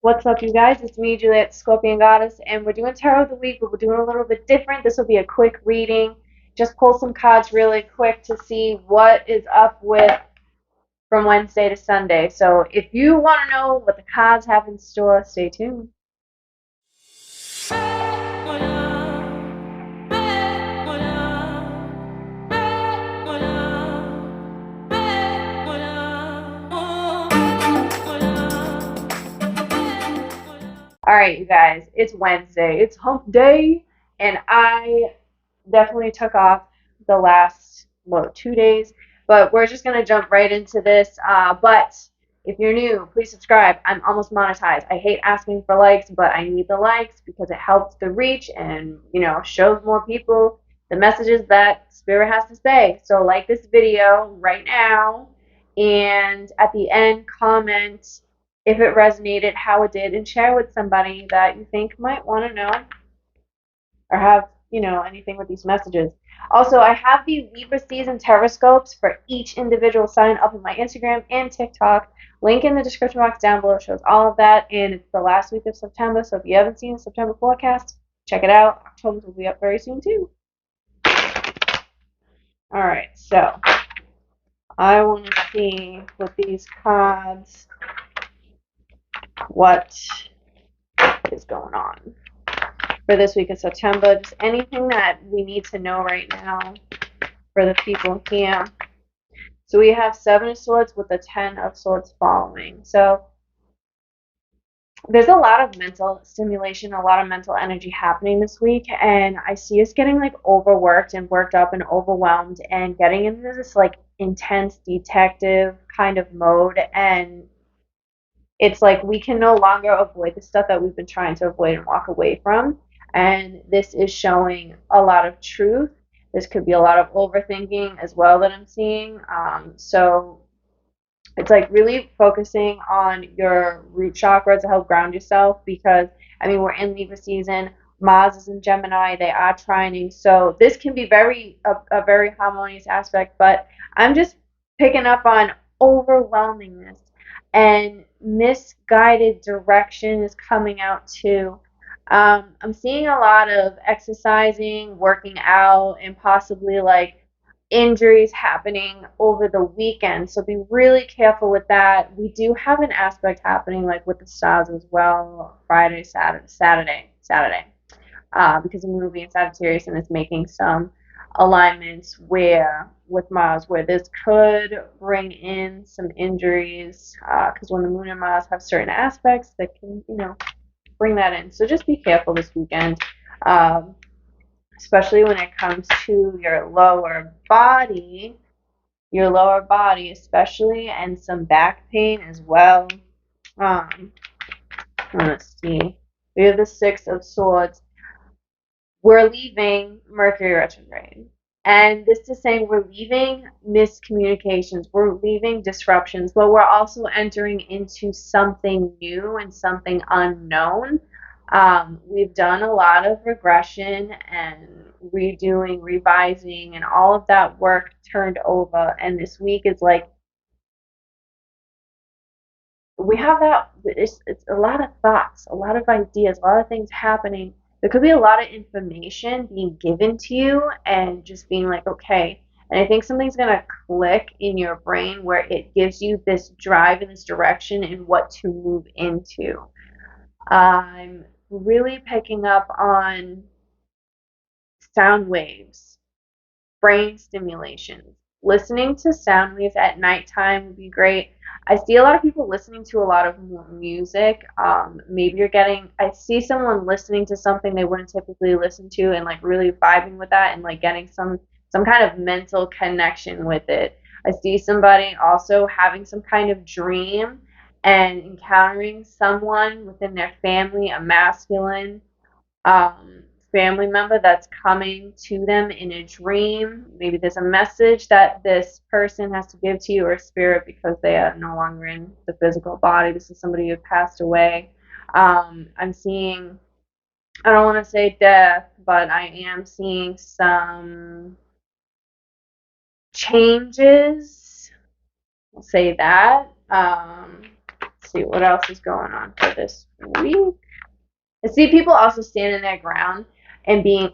What's up, you guys? It's me, Juliet, Scorpion Goddess, and we're doing Tarot of the Week, but we're doing a little bit different. This will be a quick reading. Just pull some cards really quick to see what is up with from Wednesday to Sunday. So if you want to know what the cards have in store, stay tuned. All right, you guys, it's Wednesday. It's hump day, and I definitely took off the last, 2 days, but we're just going to jump right into this. But if you're new, please subscribe. I'm almost monetized. I hate asking for likes, but I need the likes because it helps the reach and, shows more people the messages that Spirit has to say. So like this video right now, and at the end, comment if it resonated, how it did, and share with somebody that you think might want to know or have, anything with these messages. Also, I have the Libra season teroscopes for each individual sign up on my Instagram and TikTok. Link in the description box down below shows all of that, and it's the last week of September, so if you haven't seen the September forecast, check it out. October will be up very soon too. Alright, so I want to see with these cards what is going on for this week of September. Just anything that we need to know right now for the people here. So we have 7 of Swords with the 10 of Swords following. So there's a lot of mental stimulation, a lot of mental energy happening this week, and I see us getting like overworked and worked up and overwhelmed and getting into this like intense detective kind of mode, and it's like we can no longer avoid the stuff that we've been trying to avoid and walk away from. And this is showing a lot of truth. This could be a lot of overthinking as well that I'm seeing. So it's like really focusing on your root chakra to help ground yourself because, we're in Libra season. Mars is in Gemini. They are trining. So this can be a very harmonious aspect, but I'm just picking up on overwhelmingness and misguided direction is coming out too. I'm seeing a lot of exercising, working out, and possibly like injuries happening over the weekend. So be really careful with that. We do have an aspect happening like with the stars as well, Friday, Saturday, because the moon will be in Sagittarius and it's making some alignments with Mars where this could bring in some injuries because when the moon and Mars have certain aspects that can, bring that in. So just be careful this weekend, especially when it comes to your lower body, especially, and some back pain as well. Let's see. We have the 6 of Swords. We're leaving Mercury retrograde. And this is saying we're leaving miscommunications, we're leaving disruptions, but we're also entering into something new and something unknown. We've done a lot of regression and redoing, revising, and all of that work turned over. And this week is like, we have that, it's a lot of thoughts, a lot of ideas, a lot of things happening. There could be a lot of information being given to you and just being like, okay. And I think something's going to click in your brain where it gives you this drive in this direction and what to move into. I'm really picking up on sound waves, brain stimulation. Listening to sound waves at nighttime would be great. I see a lot of people listening to a lot of music. Maybe I see someone listening to something they wouldn't typically listen to and like really vibing with that and like getting some kind of mental connection with it. I see somebody also having some kind of dream and encountering someone within their family, a masculine family member that's coming to them in a dream. Maybe there's a message that this person has to give to you or spirit because they are no longer in the physical body. This is somebody who passed away. I'm seeing, I don't want to say death, but I am seeing some changes. I'll say that. Let's see what else is going on for this week. I see people also standing their ground and being,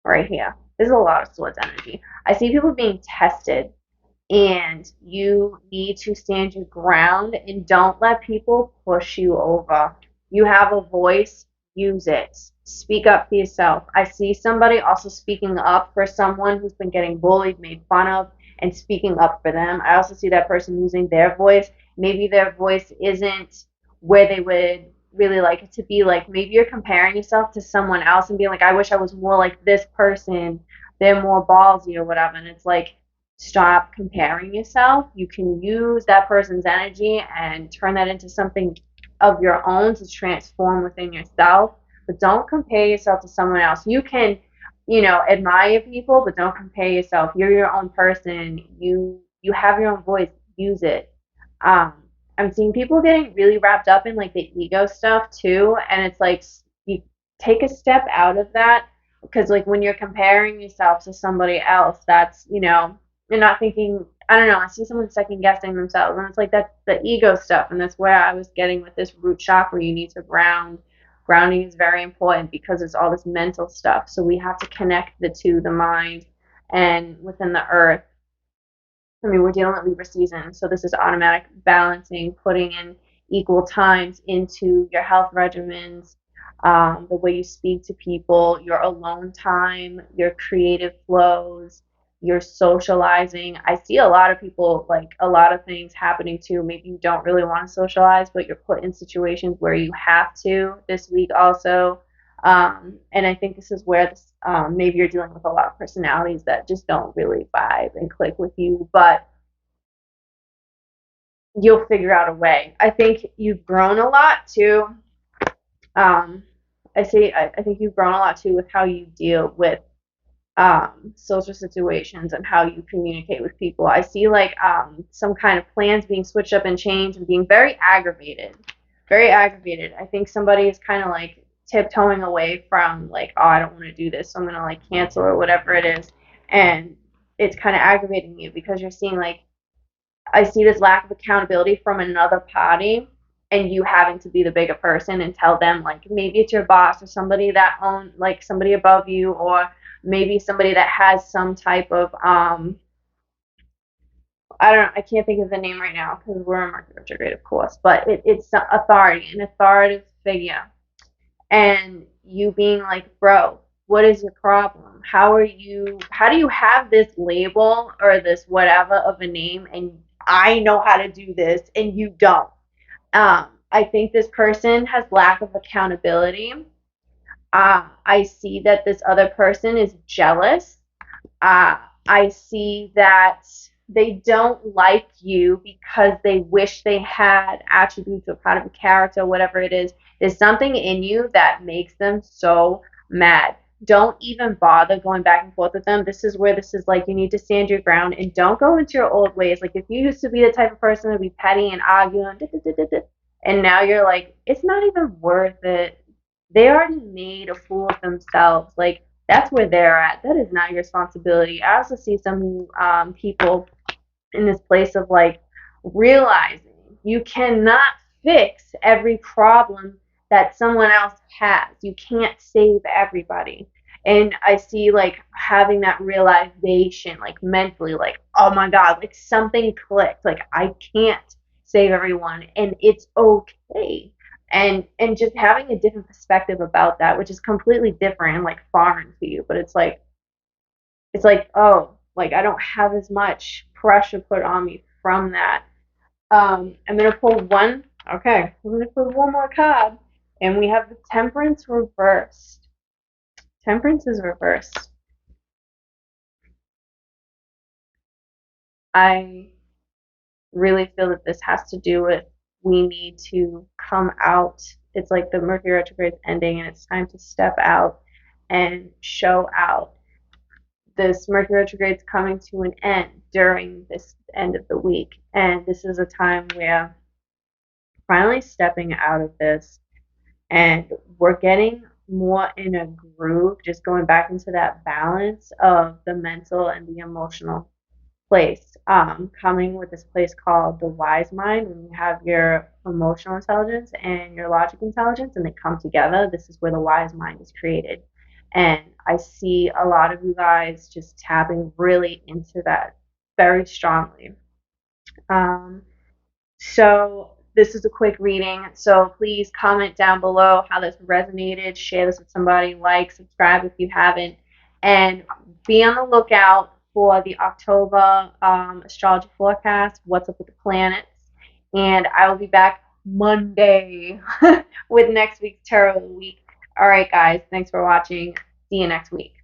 right here. There's a lot of swords energy. I see people being tested, and you need to stand your ground and don't let people push you over. You have a voice, use it. Speak up for yourself. I see somebody also speaking up for someone who's been getting bullied, made fun of, and speaking up for them. I also see that person using their voice. Maybe their voice isn't where they would really like it to be. Like maybe you're comparing yourself to someone else and being like, I wish I was more like this person. They're more ballsy or whatever. And it's like, stop comparing yourself. You can use that person's energy and turn that into something of your own to transform within yourself. But don't compare yourself to someone else. You can, admire people, but don't compare yourself. You're your own person. You have your own voice. Use it. Um, I'm seeing people getting really wrapped up in like the ego stuff too, and it's like you take a step out of that because like when you're comparing yourself to somebody else, that's you're not thinking. I don't know. I see someone second guessing themselves, and it's like that's the ego stuff, and that's where I was getting with this root chakra. You need to ground. Grounding is very important because it's all this mental stuff. So we have to connect the two, the mind and within the earth. I mean, we're dealing with Libra season, so this is automatic balancing, putting in equal times into your health regimens, the way you speak to people, your alone time, your creative flows, your socializing. I see a lot of people, like a lot of things happening too. Maybe you don't really want to socialize, but you're put in situations where you have to this week also. And I think this is where maybe you're dealing with a lot of personalities that just don't really vibe and click with you, but you'll figure out a way. I think you've grown a lot too. Um, I think you've grown a lot too with how you deal with social situations and how you communicate with people. I see like some kind of plans being switched up and changed and being very aggravated. Very aggravated. I think somebody is kind of like tiptoeing away from like, oh, I don't want to do this, so I'm gonna like cancel or whatever it is, and it's kind of aggravating you because you're seeing like I see this lack of accountability from another party and you having to be the bigger person and tell them like maybe it's your boss or somebody that own like somebody above you or maybe somebody that has some type of I can't think of the name right now because we're in Mercury retrograde of course, but it's authority, an authoritative figure, and you being like, bro, what is your problem? How do you have this label or this whatever of a name and I know how to do this and you don't? I think this person has lack of accountability. I see that this other person is jealous. uh, I see that they don't like you because they wish they had attributes of kind of a character, whatever it is. There's something in you that makes them so mad. Don't even bother going back and forth with them. This is where this is like you need to stand your ground and don't go into your old ways. Like if you used to be the type of person to be petty and argue and now you're like, it's not even worth it. They already made a fool of themselves. Like that's where they're at. That is not your responsibility. I also see some people in this place of like realizing you cannot fix every problem that someone else has. You can't save everybody. And I see like having that realization, like mentally, like, oh my God, like something clicked. Like I can't save everyone and it's okay. And just having a different perspective about that, which is completely different and like foreign to you, but it's like, oh, like I don't have as much pressure put on me from that. I'm gonna pull one. Okay, I'm gonna pull one more card, and we have the Temperance reversed. Temperance is reversed. I really feel that this has to do with we need to come out. It's like the Mercury retrograde is ending, and it's time to step out and show out. This Mercury retrograde is coming to an end during this end of the week, and this is a time where finally stepping out of this and we're getting more in a groove, just going back into that balance of the mental and the emotional place. coming with this place called the wise mind. When you have your emotional intelligence and your logic intelligence and they come together, this is where the wise mind is created. And I see a lot of you guys just tapping really into that very strongly. Um, so this is a quick reading. So please comment down below how this resonated. Share this with somebody. Like, subscribe if you haven't, and be on the lookout for the October astrology forecast. What's up with the planets? And I will be back Monday with next week's tarot of the week. All right, guys. Thanks for watching. See you next week.